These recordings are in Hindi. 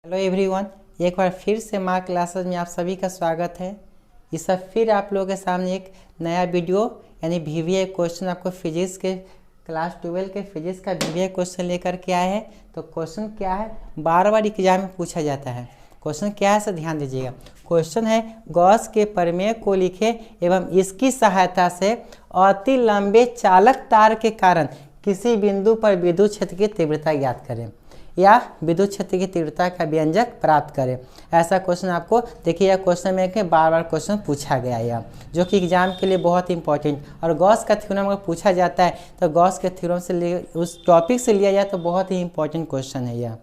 हेलो एवरीवन, एक बार फिर से मार्क क्लासेस में आप सभी का स्वागत है। इस सब फिर आप लोगों के सामने एक नया वीडियो यानी वीवीए क्वेश्चन आपको फिजिक्स के क्लास 12 के फिजिक्स का वीवीए क्वेश्चन लेकर के आए हैं। तो क्वेश्चन क्या है, बार बार एग्जाम में पूछा जाता है। क्वेश्चन क्या है, ध्यान दीजिएगा। क्वेश्चन है, गॉस के प्रमेय को लिखे एवं इसकी सहायता से अति लंबे चालक तार के कारण किसी बिंदु पर विद्युत क्षेत्र की तीव्रता ज्ञात करें या विद्युत क्षेत्र की तीव्रता का व्यंजक प्राप्त करें। ऐसा क्वेश्चन आपको देखिए, क्वेश्चन में के बार बार क्वेश्चन पूछा गया है, जो कि एग्जाम के लिए बहुत इंपॉर्टेंट। और गॉस का थ्योरम अगर पूछा जाता है तो गॉस के थ्योरम से उस टॉपिक से लिया जाए तो बहुत ही इंपॉर्टेंट क्वेश्चन है यह।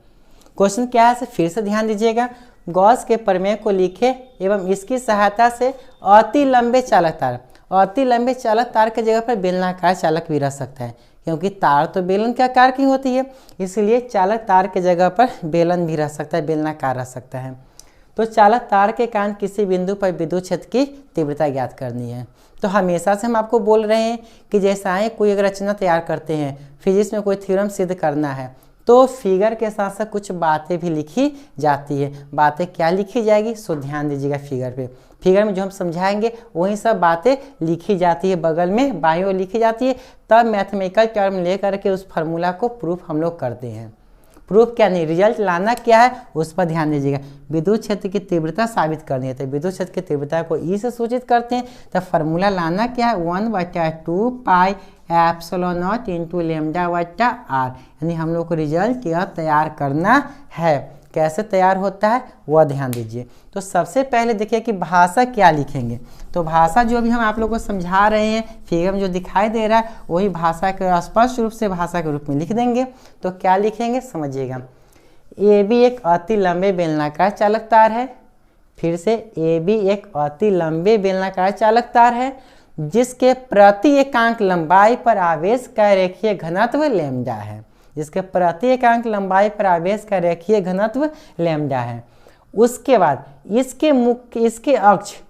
क्वेश्चन क्या है, फिर से ध्यान दीजिएगा। गॉस के प्रमेय को लिखे एवं इसकी सहायता से अति लंबे चालक तार, अति लंबे चालक तार की जगह पर बेलनाकार चालक भी रह सकता है, क्योंकि तार तो बेलन के आकार की होती है, इसलिए चालक तार के जगह पर बेलन भी रह सकता है, बेलनाकार रह सकता है। तो चालक तार के कारण किसी बिंदु पर विद्युत क्षेत्र की तीव्रता ज्ञात करनी है। तो हमेशा से हम आपको बोल रहे हैं कि जैसा है कोई अगर रचना तैयार करते हैं, फिजिक्स में कोई थ्योरम सिद्ध करना है, तो फिगर के साथ साथ कुछ बातें भी लिखी जाती है। बातें क्या लिखी जाएगी, सो ध्यान दीजिएगा। फिगर पे, फिगर में जो हम समझाएंगे वही सब बातें लिखी जाती है, बगल में बाईं ओर लिखी जाती है। तब मैथमेटिकल टर्म लेकर के उस फार्मूला को प्रूफ हम लोग करते हैं। प्रूफ क्या नहीं, रिजल्ट लाना क्या है उस पर ध्यान दीजिएगा। विद्युत क्षेत्र की तीव्रता साबित करनी है तो विद्युत क्षेत्र की तीव्रता को ई से सूचित करते हैं। तो फार्मूला लाना क्या है, 1/2 pi epsilon not into lambda बटा आर। यानी हम लोग को रिजल्ट यह तैयार करना है। कैसे तैयार होता है वह ध्यान दीजिए। तो सबसे पहले देखिए कि भाषा क्या लिखेंगे। तो भाषा जो भी हम आप लोगों को समझा रहे हैं, फिगर में जो दिखाई दे रहा है वही भाषा के स्पष्ट रूप से भाषा के रूप में लिख देंगे। तो क्या लिखेंगे समझिएगा। ए बी एक अति लंबे बेलनाकार चालक तार है। फिर से ए बी एक अति लंबे बेलनाकार चालक तार है जिसके प्रति एकांक लंबाई पर आवेश का रेखीय घनत्व लैम्डा है। जिसके प्रति एकांक लंबाई पर आवेश का रेखीय घनत्व लैम्डा है। उसके बाद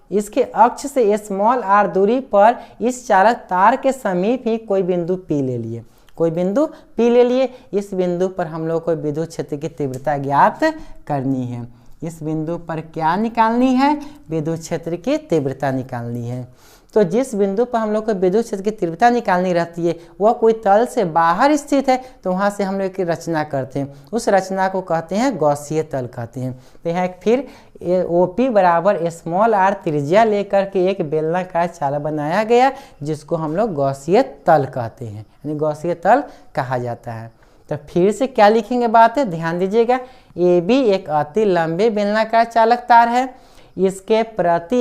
इसके अक्ष से स्मॉल आर दूरी पर इस चालक तार के समीप ही कोई बिंदु पी ले लिए। कोई बिंदु पी ले लिए। इस बिंदु पर हम लोग को विद्युत क्षेत्र की तीव्रता ज्ञात करनी है। इस बिंदु पर क्या निकालनी है, विद्युत क्षेत्र की तीव्रता निकालनी है। तो जिस बिंदु पर हम लोग को विद्युत क्षेत्र की तीव्रता निकालनी रहती है वह कोई तल से बाहर स्थित है, तो वहाँ से हम लोग की रचना करते हैं। उस रचना को कहते हैं गॉसीय तल कहते हैं। तो यहाँ फिर OP बराबर स्मॉल आर त्रिज्या लेकर के एक बेलनाकार चालक बनाया गया जिसको हम लोग गॉसीय तल कहते हैं, यानी गॉसीय तल कहा जाता है। तो फिर से क्या लिखेंगे बात है, ध्यान दीजिएगा। AB एक अति लंबे बेलनाकार चालक तार है। इसके प्रति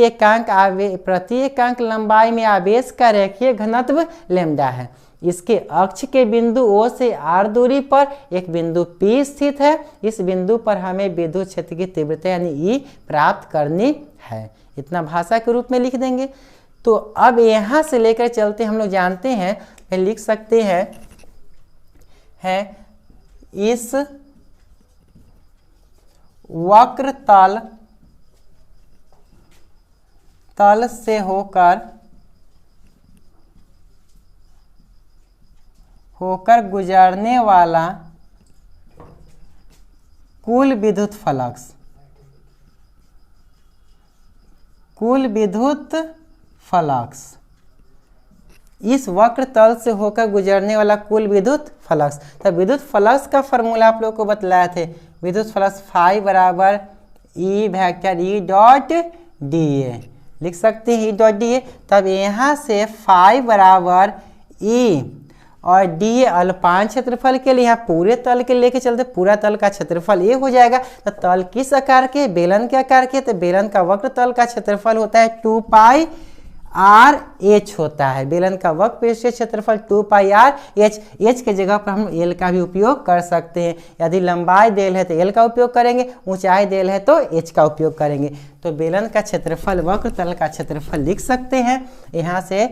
एकांक लंबाई में आवेश का रेखीय घनत्व लैम्डा है। इसके अक्ष के बिंदु O से R दूरी पर एक बिंदु P स्थित है। इस बिंदु पर हमें विद्युत क्षेत्र की तीव्रता यानी E प्राप्त करनी है। इतना भाषा के रूप में लिख देंगे। तो अब यहाँ से लेकर चलते हम लोग जानते हैं, लिख सकते हैं इस वक्र तल से होकर गुजरने वाला कुल विद्युत फ्लक्स, इस वक्र तल से होकर गुजरने वाला कुल विद्युत फ्लक्स। तो विद्युत फ्लक्स का फॉर्मूला आप लोग को बतलाए थे। विद्युत फ्लक्स फाई बराबर E vector E dot D A लिख सकते हैं, ई डॉट डी ए। तब यहाँ से फाई बराबर ई और डी ए अल्पांश क्षेत्रफल के लिए यहाँ पूरे तल के लेके चलते, पूरा तल का क्षेत्रफल ये हो जाएगा। तो तल किस आकार के, बेलन के आकार के, तो बेलन का वक्र तल का क्षेत्रफल होता है 2 पाई आर एच होता है। बेलन का वक्र पृष्ठीय क्षेत्रफल 2 पाई आर एच। एच के जगह पर हम एल का भी उपयोग कर सकते हैं। यदि लंबाई देल है तो एल का उपयोग करेंगे, ऊंचाई देल है तो एच का उपयोग करेंगे। तो बेलन का क्षेत्रफल, वक्र तल का क्षेत्रफल लिख सकते हैं यहाँ से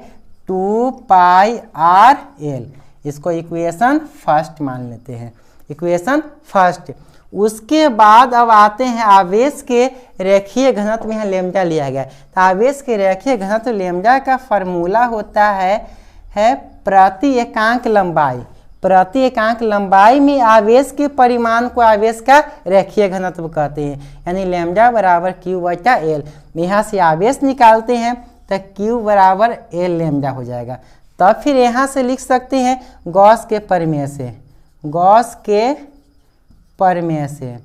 2 पाई आर एल। इसको इक्वेशन फर्स्ट मान लेते हैं, इक्वेशन फर्स्ट। उसके बाद अब आते हैं आवेश के रेखीय घनत्व में यहाँ लेमडा लिया गया है। तो आवेश के रेखीय घनत्व लेमडा का फॉर्मूला होता है प्रति एकांक लंबाई प्रति एकांक लंबाई में आवेश के परिमाण को आवेश का रेखीय घनत्व कहते हैं, यानी लैम्डा बराबर क्यू बटा एल। यहाँ से आवेश निकालते हैं तो क्यू बराबर एल लैम्डा हो जाएगा। तब फिर यहाँ से लिख सकते हैं गॉस के प्रमेय से, गॉस के प्रमेय से।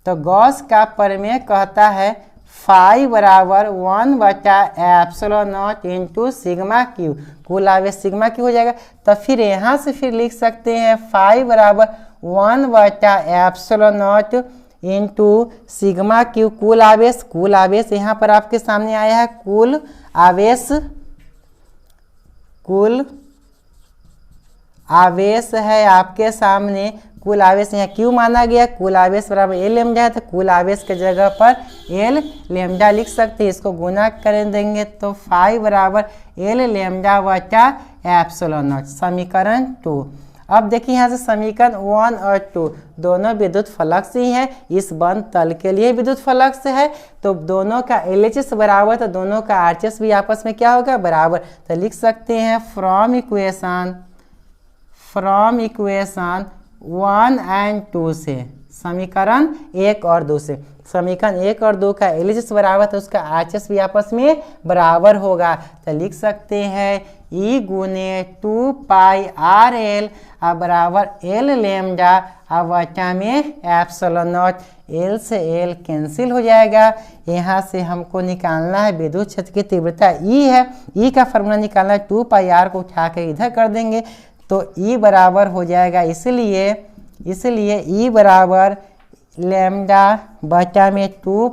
तो गॉस का प्रमेय कहता है फाई बराबर 1 बटा epsilon not into sigma Q, कुल आवेश सिग्मा क्यू हो जाएगा। तो फिर यहाँ से फिर लिख सकते हैं फाई बराबर 1 बटा epsilon not into sigma Q, कुल आवेश यहाँ पर आपके सामने आया है, कुल आवेश है आपके सामने, कुल आवेश यहाँ क्यू माना गया, कुल आवेश बराबर एल लैम्डा है, तो कुल आवेश के जगह पर एल लैम्डा लिख सकते हैं। इसको गुना कर देंगे तो फाई बराबर एल लैम्डा बटा एप्सिलॉन नॉट, समीकरण 2। अब देखिए यहाँ से समीकरण 1 और 2 दोनों विद्युत फ्लक्स ही हैं, इस बंद तल के लिए विद्युत फ्लक्स है, तो दोनों का LHS बराबर, तो दोनों का RHS भी आपस में क्या होगा बराबर। तो लिख सकते हैं फ्रॉम इक्वेशन 1 और 2 से, समीकरण 1 और 2 से, समीकरण 1 और 2 का LHS बराबर तो उसका RHS भी आपस में बराबर होगा। तो लिख सकते हैं E गुने 2 पाई आर एल बराबर एल लैम्डा बटा में एप्सिलॉन नॉट, एल से एल कैंसिल हो जाएगा। यहाँ से हमको निकालना है विद्युत क्षेत्र की तीव्रता E है, E का फॉर्मूला निकालना है, 2 पाई आर को उठा कर इधर कर देंगे तो E बराबर हो जाएगा, इसलिए E बराबर लैम्डा बटा में 2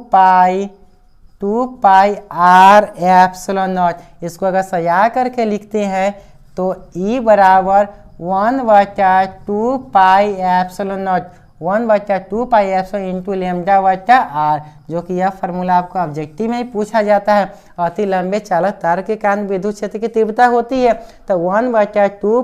पाई आर एप्सिलॉन नॉट। इसको अगर सजा करके लिखते हैं तो E बराबर 1 बटा 2 पाई एप्सिलॉन नॉट, 1 बटा 2 पाई एप्सिलॉन इंटू लैम्डा बटा आर, जो कि यह फार्मूला आपको ऑब्जेक्टिव में ही पूछा जाता है। अति लंबे चालक तार के कारण विद्युत क्षेत्र की तीव्रता होती है, तो 1 बटा 2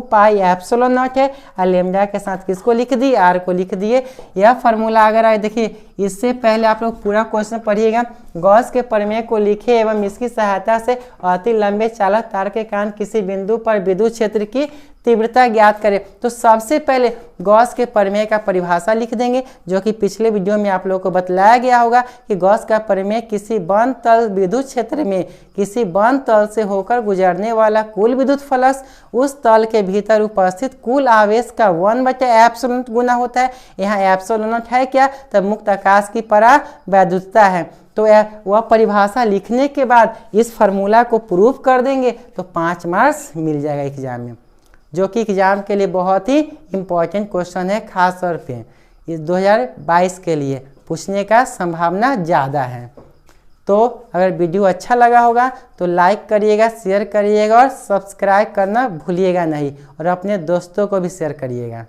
पाई एप्सिलॉन नॉट है, और लैम्डा के साथ किसको लिख दिए, आर को लिख दिए। यह फार्मूला अगर आए, देखिए इससे पहले आप लोग पूरा क्वेश्चन पढ़िएगा, गॉस के प्रमेय को लिखे एवं इसकी सहायता से अति लंबे चालक तार के कारण किसी बिंदु पर विद्युत क्षेत्र की तीव्रता ज्ञात करें। तो सबसे पहले गॉस के प्रमेय का परिभाषा लिख देंगे, जो कि पिछले वीडियो में आप लोगों को बतलाया गया होगा कि गॉस का प्रमेय किसी बंद तल विद्युत क्षेत्र में किसी बंद तल से होकर गुजरने वाला कुल विद्युत फ्लक्स उस तल के भीतर उपस्थित कुल आवेश का 1 बटा एप्सिलॉन गुना होता है। यहाँ एप्सिलॉन है क्या, तब मुक्त आकाश की परावैद्युतता है। तो वह परिभाषा लिखने के बाद इस फार्मूला को प्रूफ कर देंगे तो 5 मार्क्स मिल जाएगा एग्जाम में, जो कि एग्जाम के लिए बहुत ही इम्पोर्टेंट क्वेश्चन है, खास तौर पे इस 2022 के लिए पूछने का संभावना ज़्यादा है। तो अगर वीडियो अच्छा लगा होगा तो लाइक करिएगा, शेयर करिएगा और सब्सक्राइब करना भूलिएगा नहीं, और अपने दोस्तों को भी शेयर करिएगा।